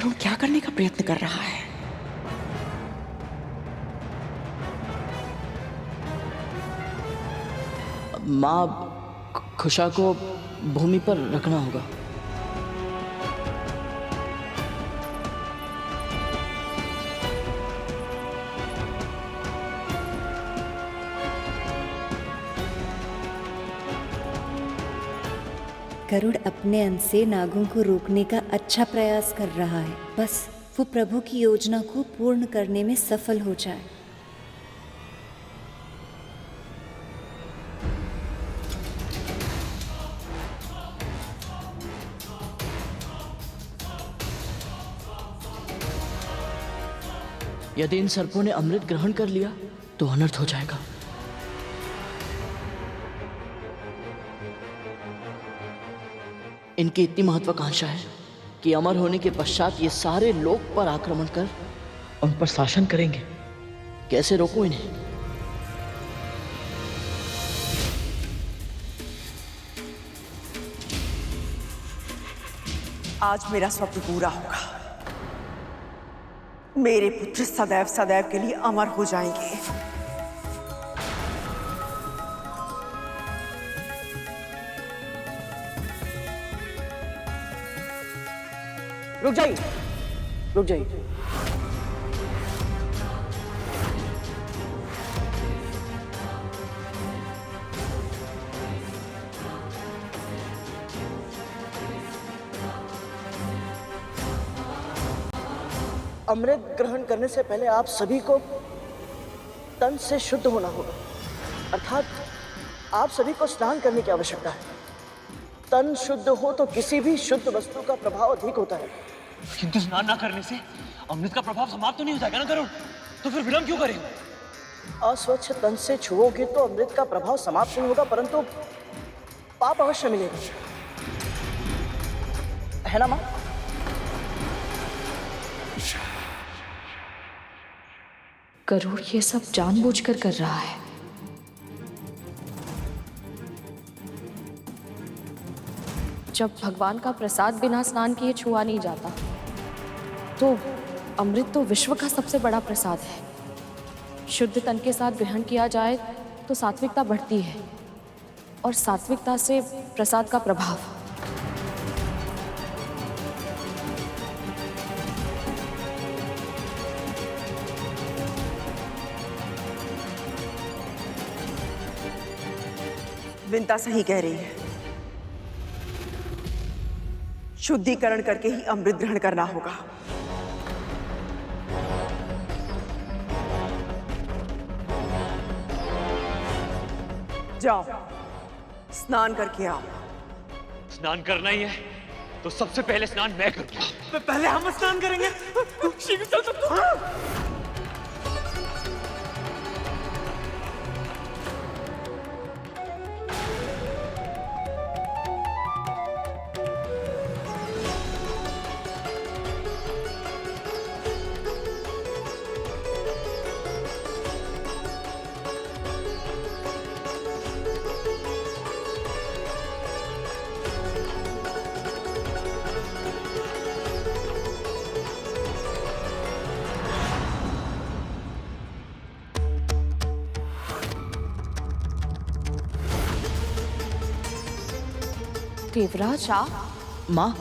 करुण क्या करने का प्रयत्न कर रहा है? माँ, खुशा को भूमि पर रखना होगा। गरुड़ अपने अंश से नागों को रोकने का अच्छा प्रयास कर रहा है, बस वो प्रभु की योजना को पूर्ण करने में सफल हो जाए। यदि इन सर्पों ने अमृत ग्रहण कर लिया तो अनर्थ हो जाएगा। इनकी इतनी महत्वाकांक्षा है कि अमर होने के पश्चात ये सारे लोक पर आक्रमण कर उन पर शासन करेंगे। कैसे रोकूं इन्हें? आज मेरा स्वप्न पूरा होगा। मेरे पुत्र सदैव सदैव के लिए अमर हो जाएंगे। रुक जाइए, रुक जाइए। अमृत ग्रहण करने से पहले आप सभी को तन से शुद्ध होना होगा, अर्थात आप सभी को स्नान करने की आवश्यकता है। तन शुद्ध हो तो किसी भी शुद्ध वस्तु का प्रभाव अधिक होता है। किंतु स्नान ना करने से अमृत का प्रभाव समाप्त तो नहीं हो जाएगा ना गरुड़? तो फिर विलंब क्यों करें? अस्वच्छ तन से छुओगे तो अमृत का प्रभाव समाप्त नहीं होगा, परंतु पाप अवश्य मिलेगा, है ना माँ? गरुड़ ये सब जानबूझकर कर रहा है। जब भगवान का प्रसाद बिना स्नान किए छुआ नहीं जाता, तो अमृत तो विश्व का सबसे बड़ा प्रसाद है। शुद्ध तन के साथ ग्रहण किया जाए तो सात्विकता बढ़ती है, और सात्विकता से प्रसाद का प्रभाव। विंता सही कह रही है। शुद्धिकरण करके ही अमृत ग्रहण करना होगा। जाओ, स्नान करके आओ। स्नान करना ही है तो सबसे पहले स्नान मैं करूंगा। पहले हम स्नान करेंगे। शीघ्र चल सकते। देवराज, माँ,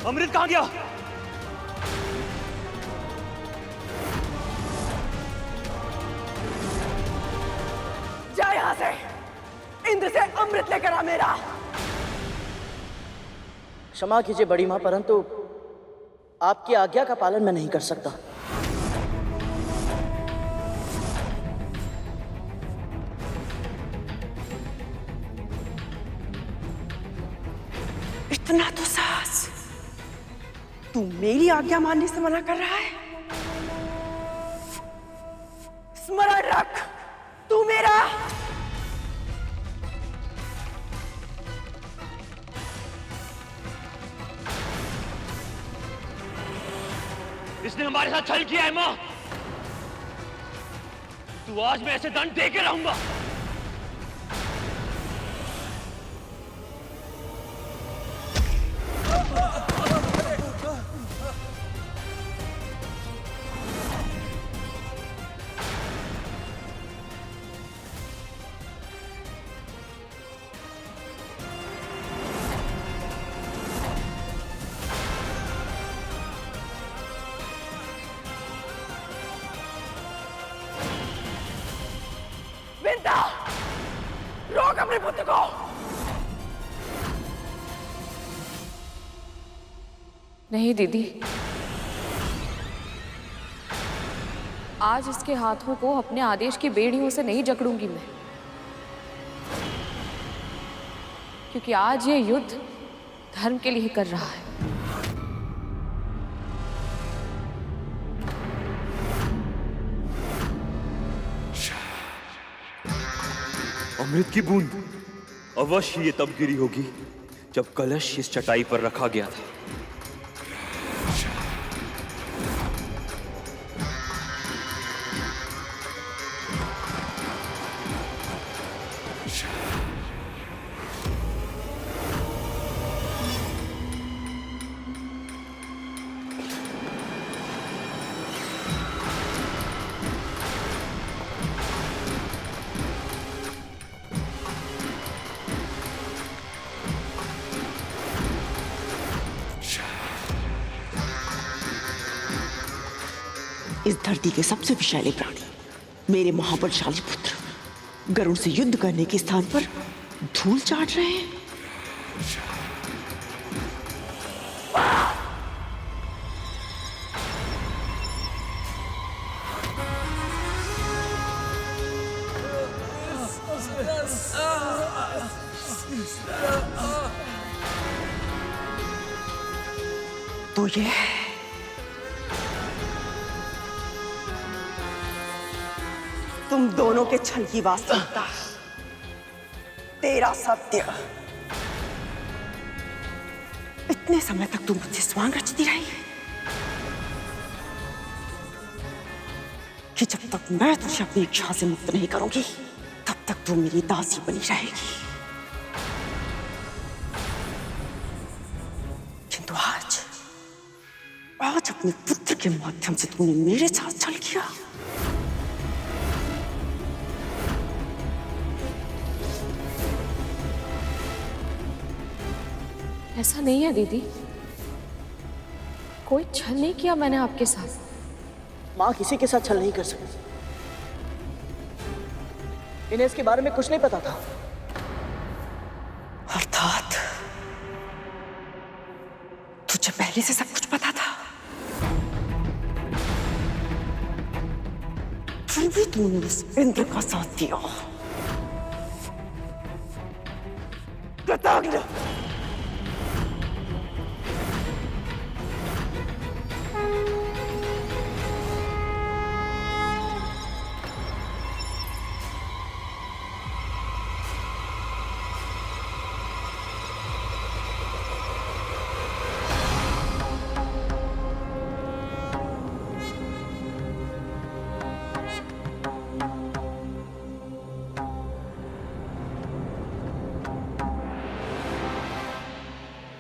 अमृत कहाँ गया? जा यहां से, इंद्र से अमृत लेकर आ मेरा। क्षमा कीजिए बड़ी मां, परंतु आपकी आज्ञा का पालन मैं नहीं कर सकता। इतना तो साहस, तू मेरी आज्ञा मानने से मना कर रहा है? स्मरण रख, तू मेरा इसने हमारे साथ छल किया है मां। तू आज मैं ऐसे दंड दे के रहूंगा। विंता, रोक अपने पुत्र को। नहीं दीदी, आज इसके हाथों को अपने आदेश की बेड़ियों से नहीं जकड़ूंगी मैं, क्योंकि आज ये युद्ध धर्म के लिए कर रहा है। अमृत की बूंद अवश्य ये तब गिरी होगी जब कलश इस चटाई पर रखा गया था। इस धरती के सबसे विषैले प्राणी, मेरे महाबलशाली पुत्र गरुड़ से युद्ध करने के स्थान पर धूल चाट रहे हैं। तो ये तुम दोनों के छल की वास्तविकता, तेरा सत्य। इतने समय तक तुम मुझसे स्वांग रचती रही कि जब तक मैं तुझे अपनी इच्छा से मुक्त नहीं करूंगी तब तक तू मेरी दासी बनी रहेगी। किंतु आज अपने पुत्र के माध्यम से तूने मेरे साथ छल किया। ऐसा नहीं है दीदी, कोई छल नहीं किया मैंने आपके साथ। मां किसी के साथ छल नहीं कर सकती। इन्हें इसके बारे में कुछ नहीं पता था। अर्थात तुझे पहले से सब कुछ पता था, फिर भी तूने उस इंद्र का साथ दिया। कृतज्ञ।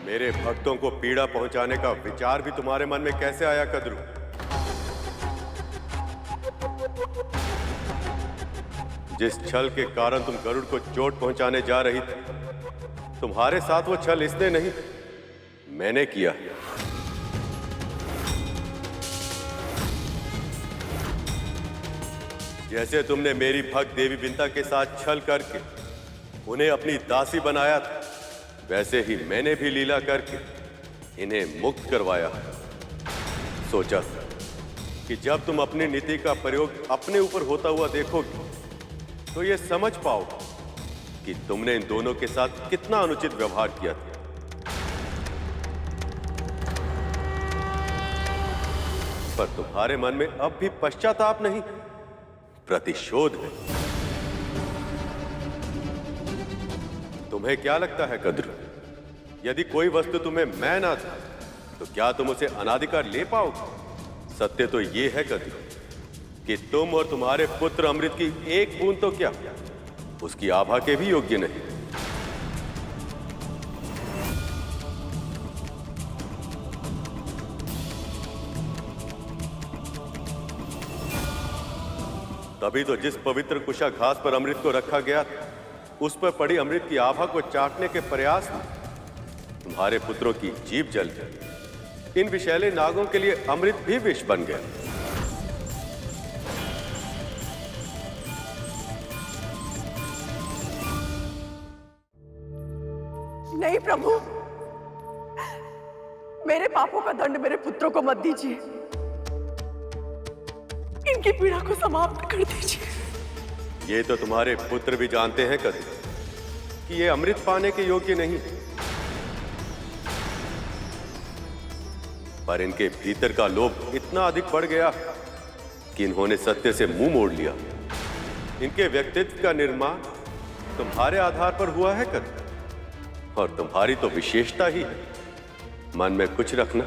मेरे भक्तों को पीड़ा पहुंचाने का विचार भी तुम्हारे मन में कैसे आया कद्रू? जिस छल के कारण तुम गरुड़ को चोट पहुंचाने जा रही थी, तुम्हारे साथ वो छल इसने नहीं, मैंने किया। जैसे तुमने मेरी भक्त देवी बिंता के साथ छल करके उन्हें अपनी दासी बनाया था, वैसे ही मैंने भी लीला करके इन्हें मुक्त करवाया। सोचा कि जब तुम अपनी नीति का प्रयोग अपने ऊपर होता हुआ देखोगे तो ये समझ पाओगे कि तुमने इन दोनों के साथ कितना अनुचित व्यवहार किया था। पर तुम्हारे मन में अब भी पश्चाताप नहीं, प्रतिशोध है। तुम्हें क्या लगता है कद्रू, यदि कोई वस्तु तुम्हें मैं ना था तो क्या तुम उसे अनाधिकार ले पाओगे? सत्य तो यह है कद्रू कि तुम और तुम्हारे पुत्र अमृत की एक बूंद तो क्या उसकी आभा के भी योग्य नहीं। तभी तो जिस पवित्र कुशा घास पर अमृत को रखा गया था, उस पर पड़ी अमृत की आभा को चाटने के प्रयास में तुम्हारे पुत्रों की जीभ जल गई। इन विषैले नागों के लिए अमृत भी विष बन गया। नहीं प्रभु, मेरे पापों का दंड मेरे पुत्रों को मत दीजिए, इनकी पीड़ा को समाप्त कर दीजिए। ये तो तुम्हारे पुत्र भी जानते हैं कद्रू कि ये अमृत पाने के योग्य नहीं, पर इनके भीतर का लोभ इतना अधिक बढ़ गया कि इन्होंने सत्य से मुंह मोड़ लिया। इनके व्यक्तित्व का निर्माण तुम्हारे आधार पर हुआ है कद्रू, और तुम्हारी तो विशेषता ही है मन में कुछ रखना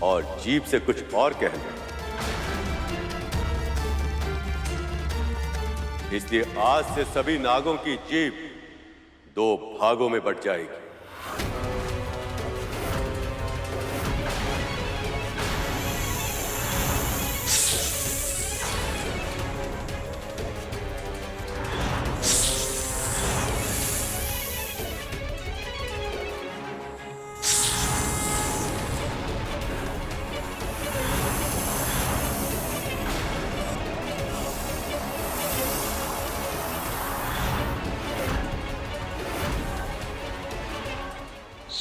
और जीभ से कुछ और कहना। इसलिए आज से सभी नागों की जीभ 2 भागों में बट जाएगी।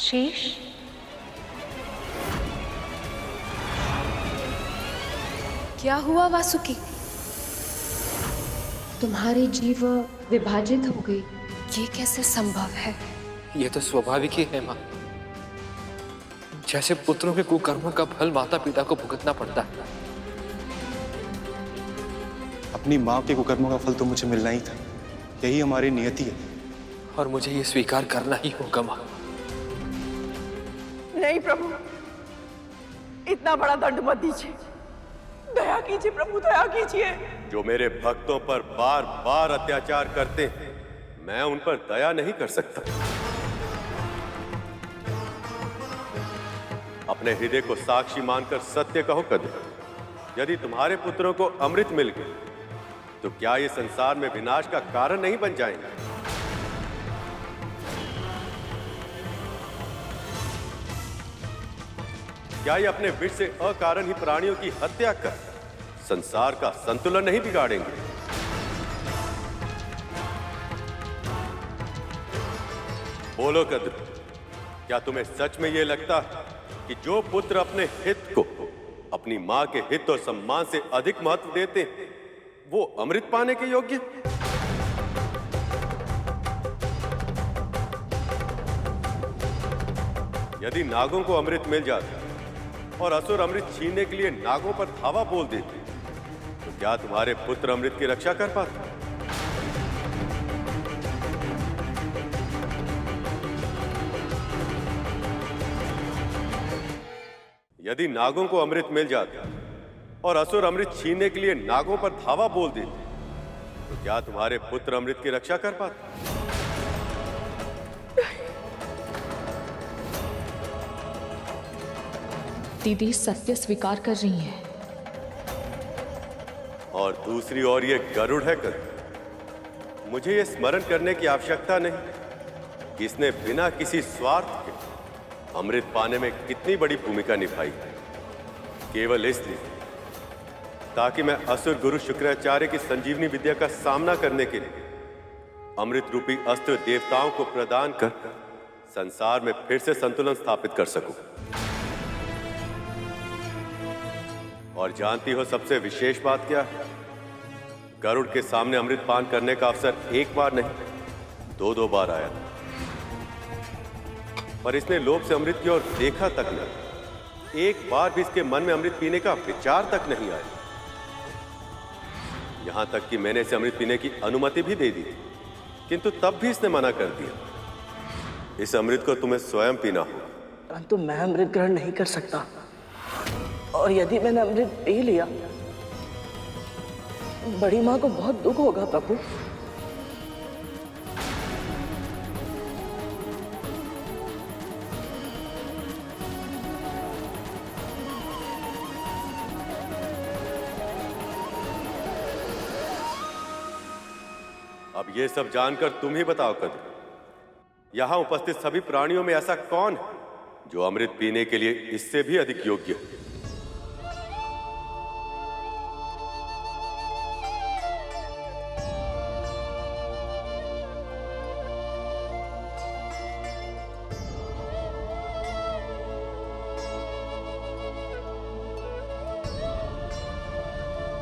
शेष, क्या हुआ वासुकी? तुम्हारी जीव विभाजित हो गई, ये कैसे संभव है? ये तो स्वाभाविक ही है माँ। जैसे पुत्रों के कुकर्मों का फल माता पिता को भुगतना पड़ता है। अपनी माँ के कुकर्मों का फल तो मुझे मिलना ही था, यही हमारी नियति है। और मुझे ये स्वीकार करना ही होगा माँ। नहीं प्रभु, इतना बड़ा दंड मत दीजिए, दया कीजिए प्रभु, दया कीजिए। जो मेरे भक्तों पर बार बार अत्याचार करते हैं, मैं उन पर दया नहीं कर सकता। अपने हृदय को साक्षी मानकर सत्य कहो कद्रू, यदि तुम्हारे पुत्रों को अमृत मिल गया तो क्या ये संसार में विनाश का कारण नहीं बन जाएंगे? क्या ये अपने विष से अकारण ही प्राणियों की हत्या कर संसार का संतुलन नहीं बिगाड़ेंगे? बोलो कद्रू, क्या तुम्हें सच में यह लगता है कि जो पुत्र अपने हित को अपनी मां के हित और सम्मान से अधिक महत्व देते हैं, वो अमृत पाने के योग्य? यदि नागों को अमृत मिल जाता और असुर अमृत छीनने के लिए नागों पर धावा बोल देते तो क्या तुम्हारे पुत्र अमृत की रक्षा कर पाते? यदि नागों को अमृत मिल जाता और असुर अमृत छीनने के लिए नागों पर धावा बोल देते तो क्या तुम्हारे पुत्र अमृत की रक्षा कर पाते? दीदी सत्य स्वीकार कर रही है। और दूसरी ओर ये गरुड़ है कद्रू, मुझे ये स्मरण करने की आवश्यकता नहीं कि इसने बिना किसी स्वार्थ के अमृत पाने में कितनी बड़ी भूमिका निभाई, केवल इसलिए ताकि मैं असुर गुरु शुक्राचार्य की संजीवनी विद्या का सामना करने के लिए अमृत रूपी अस्त्र देवताओं को प्रदान कर संसार में फिर से संतुलन स्थापित कर सकूं। और जानती हो सबसे विशेष बात क्या है? गरुड़ के सामने अमृत पान करने का अवसर एक बार नहीं, दो बार आया था, पर इसने लोभ से अमृत की ओर देखा तक नहीं। एक बार भी इसके मन में अमृत पीने का विचार तक नहीं आया। यहां तक कि मैंने इसे अमृत पीने की अनुमति भी दे दी, किंतु तब भी इसने मना कर दिया। इस अमृत को तुम्हें स्वयं पीना होगा। परंतु मैं अमृत ग्रहण नहीं कर सकता, और यदि मैंने अमृत पी लिया, बड़ी मां को बहुत दुख होगा प्रभु। अब ये सब जानकर तुम ही बताओ कद्रू, यहां उपस्थित सभी प्राणियों में ऐसा कौन है जो अमृत पीने के लिए इससे भी अधिक योग्य है?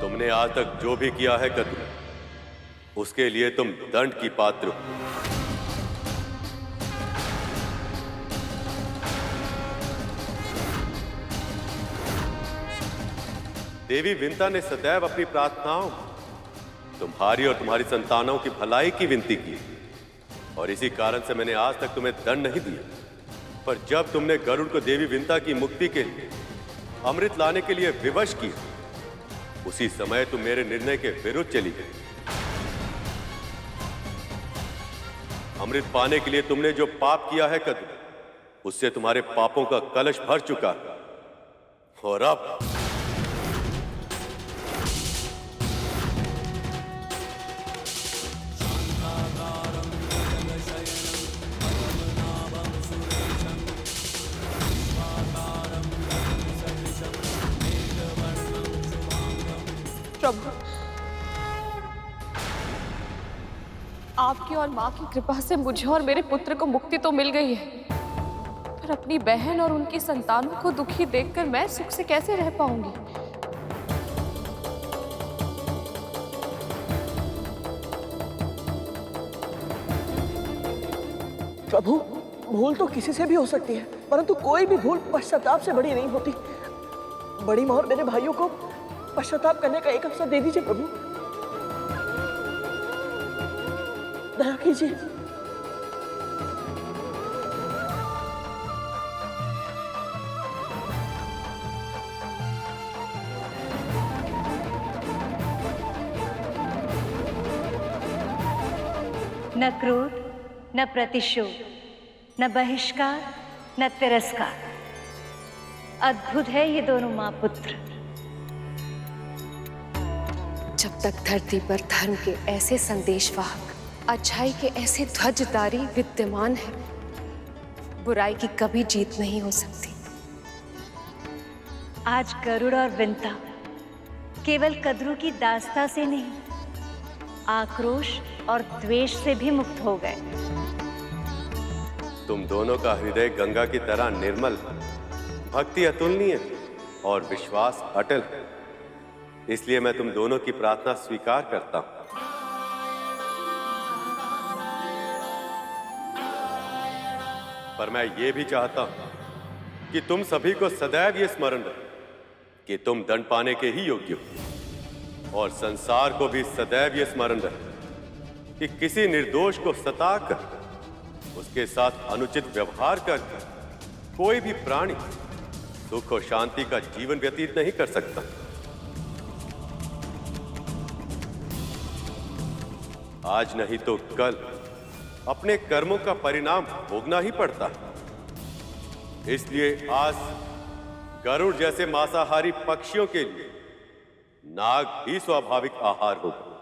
तुमने आज तक जो भी किया है कद्रू, उसके लिए तुम दंड की पात्र हो। देवी विंता ने सदैव अपनी प्रार्थनाओं तुम्हारी और तुम्हारी संतानों की भलाई की विनती की, और इसी कारण से मैंने आज तक तुम्हें दंड नहीं दिया। पर जब तुमने गरुड़ को देवी विंता की मुक्ति के लिए अमृत लाने के लिए विवश किया, उसी समय तुम मेरे निर्णय के विरुद्ध चली गई। अमृत पाने के लिए तुमने जो पाप किया है कद्रू, उससे तुम्हारे पापों का कलश भर चुका है। और अब प्रभु, आपकी और माँ की कृपा से मुझे और मेरे पुत्र को मुक्ति तो मिल गई है, पर अपनी बहन और उनकी संतानों को दुखी देखकर मैं सुख से कैसे रह पाऊंगी? प्रभु, भूल तो किसी से भी हो सकती है, परंतु कोई भी भूल पश्चाताप से बड़ी नहीं होती। बड़ी मां और मेरे भाइयों को पश्चाताप करने का एक अवसर दे दीजिए प्रभु, दया कीजिए। न क्रोध, न प्रतिशोध, न बहिष्कार, न तिरस्कार। अद्भुत है ये दोनों मां पुत्र। जब तक धरती पर धर्म के ऐसे संदेशवाहक, अच्छाई के ऐसे ध्वजधारी विद्यमान है, बुराई की कभी जीत नहीं हो सकती। आज गरुड़ और विंता केवल कद्रू की दास्ता से नहीं, आक्रोश और द्वेष से भी मुक्त हो गए। तुम दोनों का हृदय गंगा की तरह निर्मल, भक्ति अतुलनीय और विश्वास अटल है। इसलिए मैं तुम दोनों की प्रार्थना स्वीकार करता हूं। पर मैं ये भी चाहता हूं कि तुम सभी को सदैव ये स्मरण रहे कि तुम दंड पाने के ही योग्य हो, और संसार को भी सदैव ये स्मरण रहे कि किसी निर्दोष को सताकर उसके साथ अनुचित व्यवहार करके कोई भी प्राणी सुख और शांति का जीवन व्यतीत नहीं कर सकता। आज नहीं तो कल अपने कर्मों का परिणाम भोगना ही पड़ता है। इसलिए आज गरुड़ जैसे मांसाहारी पक्षियों के लिए नाग ही स्वाभाविक आहार होगा।